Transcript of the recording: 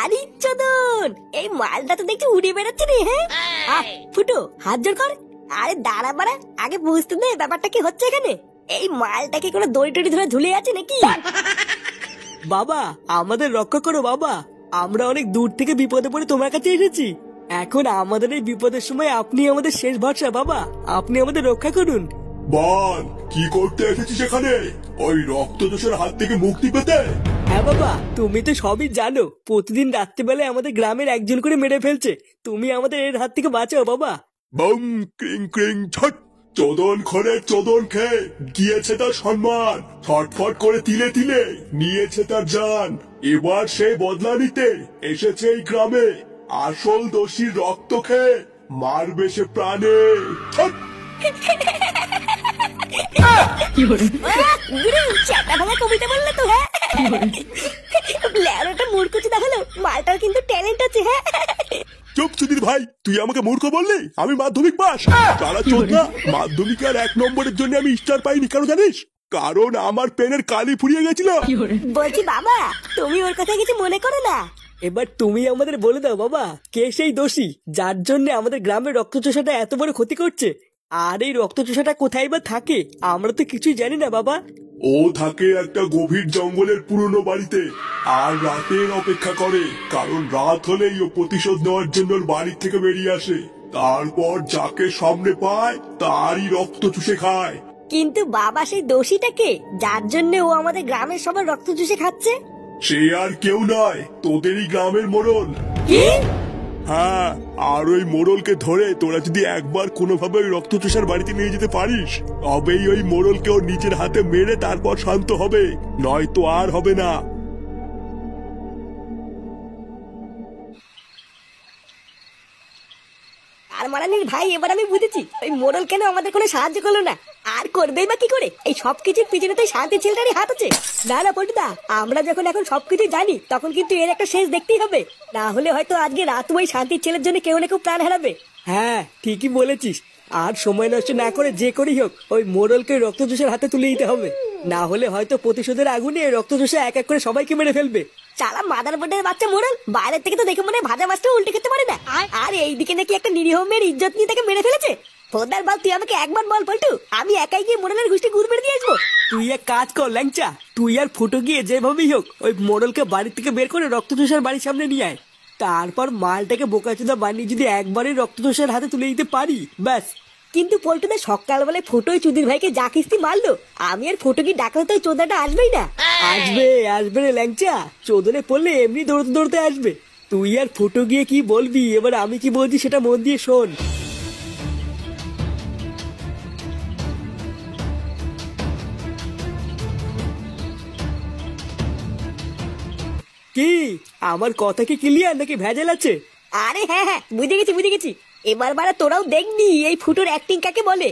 আরে চোদন, এই মালটা তো দেখছি উড়ে বেড়াচ্ছে রে। হ্যাঁ ফুটো, হাত জোর কর। আরে দাঁড়া বাড়া, আগে বুঝতে দে ব্যাপারটা কি হচ্ছে এখানে। এই মালটা কি কোনো দড়ি টড়ি ধরে ঝুলে আছে নাকি? বাবা আমাদের রক্ষা করো বাবা, আমরা অনেক দূর থেকে বিপদে পড়ে তোমার কাছে এসেছি। এখন আমাদের এই বিপদের সময় আপনি আমাদের শেষ ভরসা বাবা, আপনি আমাদের রক্ষা করুন। বল, কি করতে এসেছিস এখানে? ওই রক্তদোষের হাত থেকে মুক্তি পেতে? হ্যাঁ বাবা, তুমি তো সবই জানো, প্রতিদিন রাত্রিবেলায় আমাদের গ্রামের একজন করে মেরে ফেলছে। তুমি আমাদের এর হাত থেকে বাঁচাও বাবা। বম ক্রিং ক্রিং ছট। চোদন খোরের চোদন খেয়ে গিয়েছে তার সম্মান, ছটফট করে তিলে তিলে নিয়েছে তার জান। এবার সে বদলা নিতে এসেছে এই গ্রামে। আসল দোষীর রক্ত খেয়ে মারবে সে প্রাণে। ছট। গুরু চাটা ভাঙা কবিতা বললে তো। হ্যাঁ ল্যারোটা মূর্খ চোদা হলো, মালটার কিন্তু ট্যালেন্ট আছে। হ্যাঁ চুপ সুধীর ভাই, তুই আমাকে মূর্খ বললি? আমি মাধ্যমিক পাস। তারা চোদনা, মাধ্যমিকে আর 1 নম্বরের জন্য আমি স্টার পাইনি, কেন জানিস? কারণ আমার পেনের কালি ফুরিয়ে গেছিল। বলছি বাবা, তুমি ওর কথা কিছু মনে করো না। এবার তুমি আমাদের বলে দাও বাবা, কে সেই দোষী যার জন্য আমাদের গ্রামের রক্তচোষাটা এত বড় ক্ষতি করছে? আর এই রক্তচোষাটা কোথায় বা থাকে আমরা তো কিছুই জানি না বাবা। ও থাকে একটা গভীর জঙ্গলের পুরনো বাড়িতে, আর রাতের অপেক্ষা করে, কারণ রাত হলেই ও প্রতিশোধ নেওয়ার জন্য ওর বাড়ি থেকে বেরিয়ে আসে। তারপর যাকে সামনে পায় তারই রক্ত চুষে খায়। কিন্তু বাবা, সেই দোষীটাকে যার জন্য ও আমাদের গ্রামের সবার রক্ত চুষে খাচ্ছে? সে আর কেউ নয়, তোদেরই গ্রামের মোড়ল। কি? হ্যাঁ, আর ওই মোড়লকে ধরে তোরা যদি একবার কোনোভাবে ওই রক্তচোষার বাড়িতে নিয়ে যেতে পারিস, তবেই ওই মোড়লকে ওর নিজের হাতে মেরে তারপর শান্ত হবে, নয়তো আর হবে না। আর মারানির ভাই, এবার আমি বুঝেছি ওই মোড়ল কেন আমাদের কোনো সাহায্য করলো না। আর করবেই বা কি করে? এই সবকিছুর পিছনে তো শান্তি ছেলেটারই হাত আছে। না না পল্টুদা, আমরা যখন এখন সবকিছু জানি, তখন কিন্তু এর একটা শেষ দেখতেই হবে। না হলে হয়তো আজকে রাত ওই শান্তির ছেলের জন্য কেউ না কেউ প্রাণ হারাবে। হ্যাঁ ঠিকই বলেছিস, আর সময় নষ্ট না করে যে করেই হোক ওই মোড়লকে রক্তচোষার হাতে তুলে দিতে হবে। না হলে হয়তো প্রতিশোধের আগুনে রক্তচোষা এক এক করে সবাইকে মেরে ফেলবে। চালা মাদার বোর্ডের বাচ্চা মোড়ল, বাইরের থেকে তো দেখে মনে হয় ভাজা মাছটা উল্টে খেতে পারে না। আর এইদিকে নাকি একটা নিরীহ মেয়ের ইজ্জত নিয়ে তাকে মেরে ফেলেছে। ফোদার বল, তুই আমাকে একবার বল পল্টু, আমি একাই গিয়ে মোড়লের গোষ্ঠী গুড় মেরে দিয়ে আসবো। তুই এক কাজ কর ল্যাংচা, তুই আর ফুটো গিয়ে যেভাবেই হোক ওই মোড়লকে বাড়ি থেকে বের করে রক্তচোষার বাড়ির সামনে নিয়ে আয়। তারপর মালটাকে বোকাচোদা বানিয়ে যদি একবারই রক্তচোষার হাতে তুলে দিতে পারি, ব্যাস। কিন্তু পল্টুদা, সকালবেলায় ফোটোই চুদির ভাইকে যা কিস্তি মারলো, আমি আর ফোটো কি ডাকলে তো ওই চোদাটা আসবেই না। আসবে আসবে রে ল্যাংচা, চোদনে পড়লে এমনি দৌড়তে দৌড়তে আসবে। তুই আর ফুটো গিয়ে কি বলবি, এবার আমি কি বলছি সেটা মন দিয়ে শোন। কি আমার কথা কি ক্লিয়ার নাকি ভেজাল আছে? আরে হ্যাঁ হ্যাঁ, বুঝে গেছি বুঝে গেছি। এবার বারা তোরাও দেখবি এই ফুটোর অ্যাক্টিং কাকে বলে।